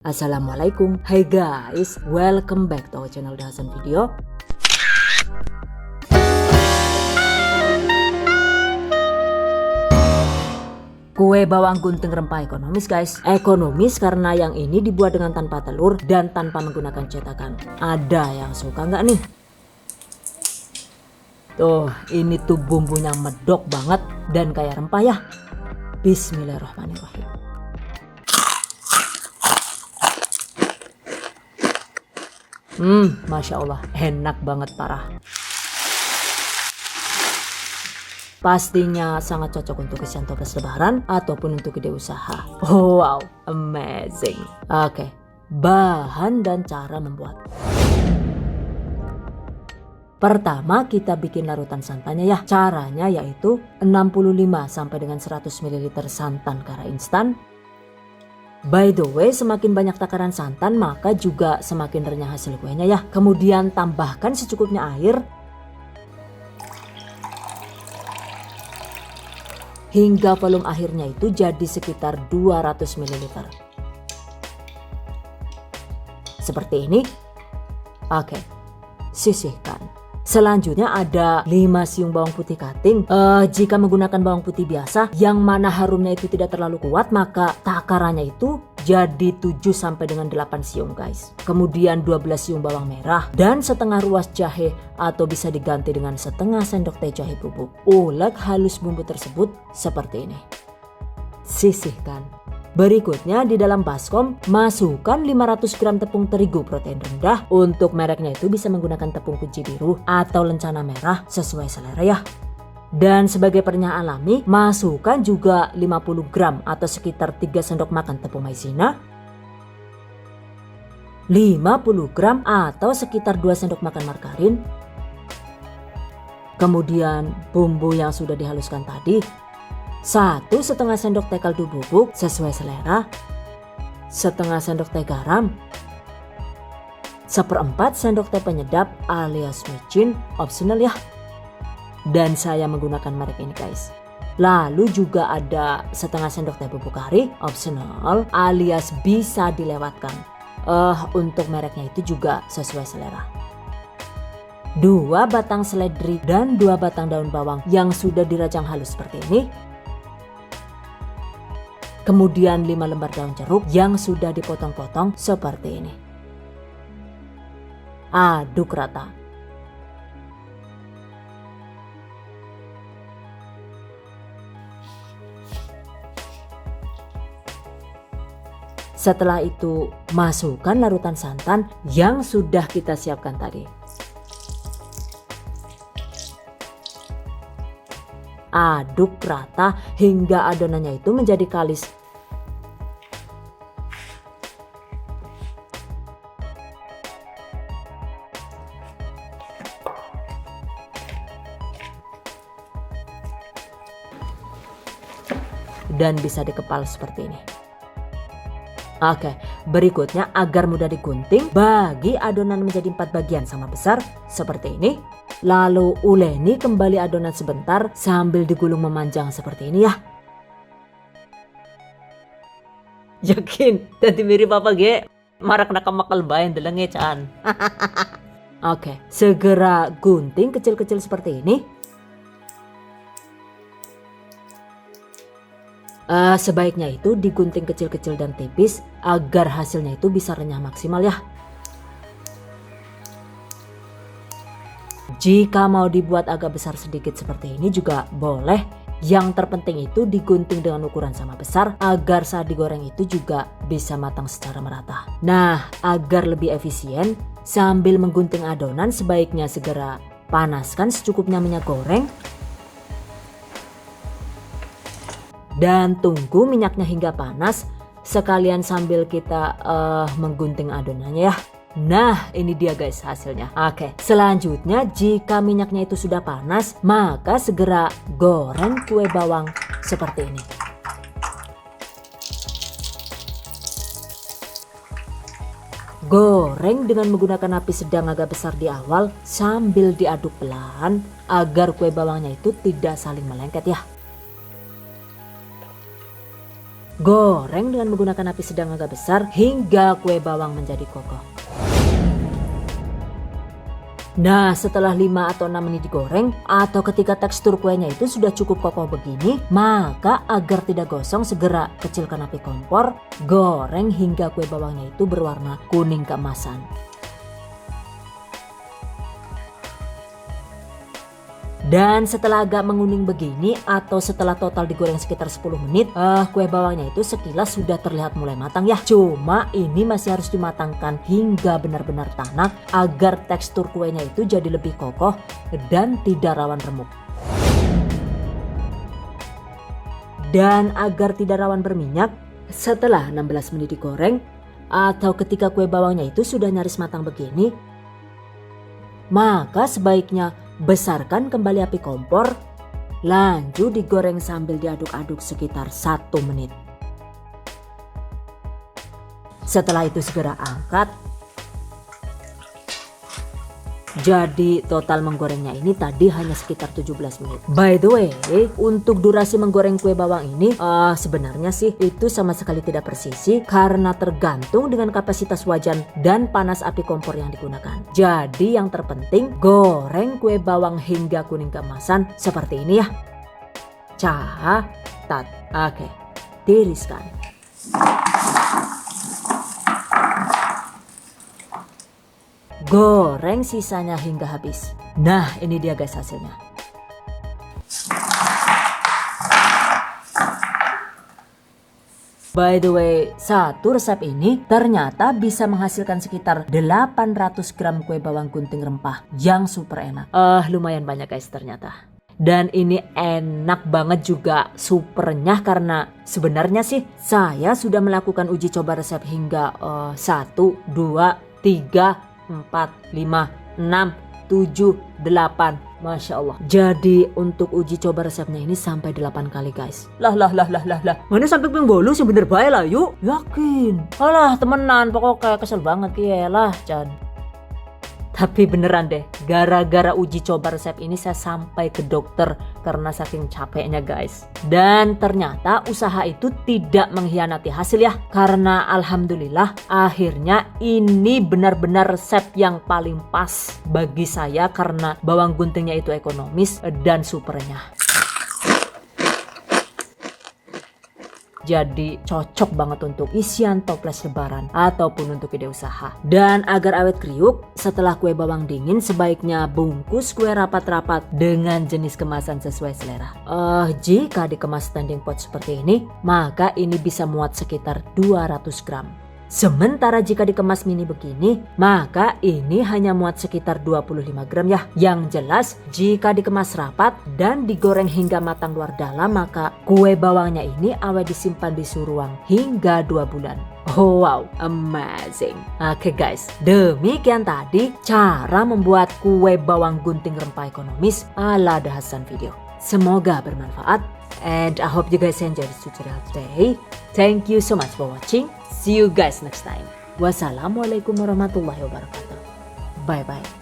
Assalamualaikum, hai guys, welcome back to our channel Dahasan Video. Kue bawang gunting rempah ekonomis guys. Ekonomis karena yang ini dibuat dengan tanpa telur dan tanpa menggunakan cetakan. Ada yang suka nggak nih? Tuh, ini tuh bumbunya medok banget dan kayak rempah ya. Bismillahirrahmanirrahim. Masya Allah, enak banget parah. Pastinya sangat cocok untuk isian toples lebaran ataupun untuk ide usaha. Wow, amazing. Oke, bahan dan cara membuat. Pertama kita bikin larutan santannya ya. Caranya yaitu 65 sampai dengan 100 ml santan kara instan. By the way, semakin banyak takaran santan maka juga semakin renyah hasil kuenya ya. Kemudian tambahkan secukupnya air hingga volume akhirnya itu jadi sekitar 200 ml. Seperti ini. Oke, sisihkan. Selanjutnya ada 5 siung bawang putih cutting. Jika menggunakan bawang putih biasa yang mana harumnya itu tidak terlalu kuat, maka takarannya itu jadi 7 sampai dengan 8 siung guys. Kemudian 12 siung bawang merah dan setengah ruas jahe atau bisa diganti dengan setengah sendok teh jahe bubuk. Ulek halus bumbu tersebut seperti ini. Sisihkan. Berikutnya di dalam baskom masukkan 500 gram tepung terigu protein rendah. Untuk mereknya itu bisa menggunakan tepung kunci biru atau lencana merah sesuai selera ya. Dan sebagai perenyah alami masukkan juga 50 gram atau sekitar 3 sendok makan tepung maizena, 50 gram atau sekitar 2 sendok makan margarin. Kemudian bumbu yang sudah dihaluskan tadi, 1,5 sendok teh kaldu bubuk sesuai selera, setengah sendok teh garam, 1/4 sendok teh penyedap alias micin, optional ya. Dan saya menggunakan merek ini guys. Lalu juga ada setengah sendok teh bubuk kari, optional alias bisa dilewatkan. Untuk mereknya itu juga sesuai selera. 2 batang seledri dan 2 batang daun bawang yang sudah dirajang halus seperti ini. Kemudian 5 lembar daun jeruk yang sudah dipotong-potong seperti ini. Aduk rata. Setelah itu masukkan larutan santan yang sudah kita siapkan tadi. Aduk rata hingga adonannya itu menjadi kalis. Dan bisa dikepal seperti ini. Oke, berikutnya agar mudah digunting, bagi adonan menjadi 4 bagian sama besar seperti ini. Lalu uleni kembali adonan sebentar sambil digulung memanjang seperti ini ya. Yakin tadi mirip apa ge? Marak nakamakal bayan delenge can. Oke, segera gunting kecil-kecil seperti ini. Sebaiknya itu digunting kecil-kecil dan tipis agar hasilnya itu bisa renyah maksimal ya. Jika mau dibuat agak besar sedikit seperti ini juga boleh. Yang terpenting itu digunting dengan ukuran sama besar agar saat digoreng itu juga bisa matang secara merata. Nah, agar lebih efisien sambil menggunting adonan sebaiknya segera panaskan secukupnya minyak goreng. Dan tunggu minyaknya hingga panas sekalian sambil kita menggunting adonannya ya. Nah, ini dia guys hasilnya. Oke, selanjutnya jika minyaknya itu sudah panas, maka segera goreng kue bawang seperti ini. Goreng dengan menggunakan api sedang agak besar di awal sambil diaduk pelan agar kue bawangnya itu tidak saling melengket ya. Goreng dengan menggunakan api sedang agak besar hingga kue bawang menjadi kokoh. Nah, setelah 5 atau 6 menit digoreng atau ketika tekstur kuenya itu sudah cukup kokoh begini, maka agar tidak gosong segera kecilkan api kompor, goreng hingga kue bawangnya itu berwarna kuning keemasan. Dan setelah agak menguning begini atau setelah total digoreng sekitar 10 menit, kue bawangnya itu sekilas sudah terlihat mulai matang ya. Cuma ini masih harus dimatangkan hingga benar-benar tanak agar tekstur kuenya itu jadi lebih kokoh dan tidak rawan remuk. Dan agar tidak rawan berminyak, setelah 16 menit digoreng atau ketika kue bawangnya itu sudah nyaris matang begini, maka sebaiknya besarkan kembali api kompor, lanjut digoreng sambil diaduk-aduk sekitar 1 menit. Setelah itu segera angkat. Jadi total menggorengnya ini tadi hanya sekitar 17 menit. By the way, untuk durasi menggoreng kue bawang ini sebenarnya sih itu sama sekali tidak presisi karena tergantung dengan kapasitas wajan dan panas api kompor yang digunakan. Jadi yang terpenting goreng kue bawang hingga kuning keemasan seperti ini ya. Catat. Oke, tiriskan. Goreng sisanya hingga habis. Nah, ini dia guys hasilnya. By the way, satu resep ini ternyata bisa menghasilkan sekitar 800 gram kue bawang gunting rempah yang super enak. Lumayan banyak guys ternyata. Dan ini enak banget juga, super renyah karena sebenarnya sih saya sudah melakukan uji coba resep hingga 1, 2, 3, 4, 5, 6, 7, 8. Masya Allah. Jadi untuk uji coba resepnya ini sampai 8 kali guys. Lah. Mana sampai ping bolu sih bener bae lah yuk. Yakin. Alah temenan pokoknya kesel banget ya lah Chan. Tapi beneran deh, gara-gara uji coba resep ini saya sampai ke dokter karena saking capeknya guys. Dan ternyata usaha itu tidak mengkhianati hasil ya. Karena alhamdulillah akhirnya ini benar-benar resep yang paling pas bagi saya karena bawang guntingnya itu ekonomis dan super renyah. Jadi cocok banget untuk isian toples lebaran ataupun untuk ide usaha. Dan agar awet kriuk, setelah kue bawang dingin sebaiknya bungkus kue rapat-rapat dengan jenis kemasan sesuai selera. Jika dikemas standing pot seperti ini, maka ini bisa muat sekitar 200 gram. Sementara jika dikemas mini begini, maka ini hanya muat sekitar 25 gram ya. Yang jelas, jika dikemas rapat dan digoreng hingga matang luar dalam, maka kue bawangnya ini awet disimpan di suhu ruang hingga 2 bulan. Oh wow, amazing. Oke guys, demikian tadi cara membuat kue bawang gunting rempah ekonomis ala The Hasan video. Semoga bermanfaat and I hope you guys enjoy this tutorial today. Thank you so much for watching. See you guys next time. Wassalamualaikum warahmatullahi wabarakatuh. Bye bye.